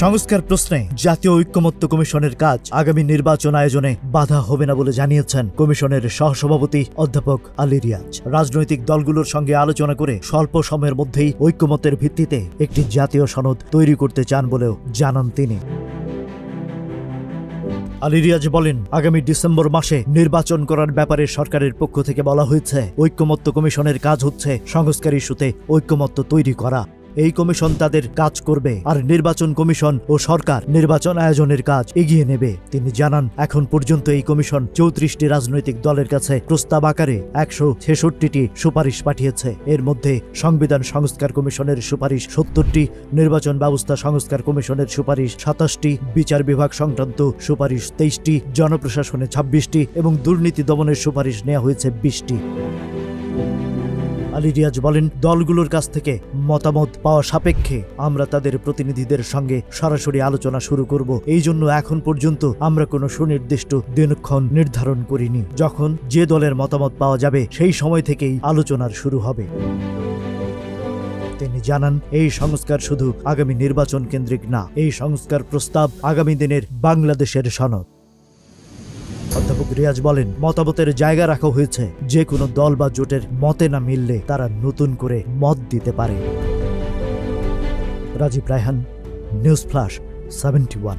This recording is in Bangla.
সংস্কার প্রশ্নে জাতীয় ঐক্যমত্য কমিশনের কাজ আগামী নির্বাচন আয়োজনে বাধা হবে না বলে জানিয়েছেন কমিশনের সহসভাপতি অধ্যাপক আলী রিয়াজ। রাজনৈতিক দলগুলোর সঙ্গে আলোচনা করে স্বল্প সময়ের মধ্যেই ঐক্যমত্যের ভিত্তিতে একটি জাতীয় সনদ তৈরি করতে চান বলেও জানান তিনি। আলী রিয়াজ বলেন, আগামী ডিসেম্বর মাসে নির্বাচন করার ব্যাপারে সরকারের পক্ষ থেকে বলা হয়েছে। ঐক্যমত্য কমিশনের কাজ হচ্ছে সংস্কার ইস্যুতে ঐক্যমত্য তৈরি করা। এই কমিশন তাদের কাজ করবে, আর নির্বাচন কমিশন ও সরকার নির্বাচন আয়োজনের কাজ এগিয়ে নেবে। তিনি জানান, এখন পর্যন্ত এই কমিশন 34টি রাজনৈতিক দলের কাছে প্রস্তাব আকারে 166টি সুপারিশ পাঠিয়েছে। এর মধ্যে সংবিধান সংস্কার কমিশনের সুপারিশ 70টি, নির্বাচন ব্যবস্থা সংস্কার কমিশনের সুপারিশ 27টি, বিচার বিভাগ সংক্রান্ত সুপারিশ 23টি, জনপ্রশাসনে 26টি এবং দুর্নীতি দমনের সুপারিশ নেওয়া হয়েছে 20টি। আলী রিয়াজ বলেন, দলগুলোর কাছ থেকে মতামত পাওয়া সাপেক্ষে আমরা তাদের প্রতিনিধিদের সঙ্গে সরাসরি আলোচনা শুরু করব। এই জন্য এখন পর্যন্ত আমরা কোনো সুনির্দিষ্ট দিনক্ষণ নির্ধারণ করিনি। যখন যে দলের মতামত পাওয়া যাবে সেই সময় থেকেই আলোচনার শুরু হবে। তিনি জানান, এই সংস্কার শুধু আগামী নির্বাচন কেন্দ্রিক না, এই সংস্কার প্রস্তাব আগামী দিনের বাংলাদেশের সনদ। অধ্যাপক রিয়াজ বলেন, মতামতের জায়গা রাখা হয়েছে, যে কোনো দল বা জোটের মতে না মিললে তারা নতুন করে মত দিতে পারে। Rajib Raihan, news flash 71।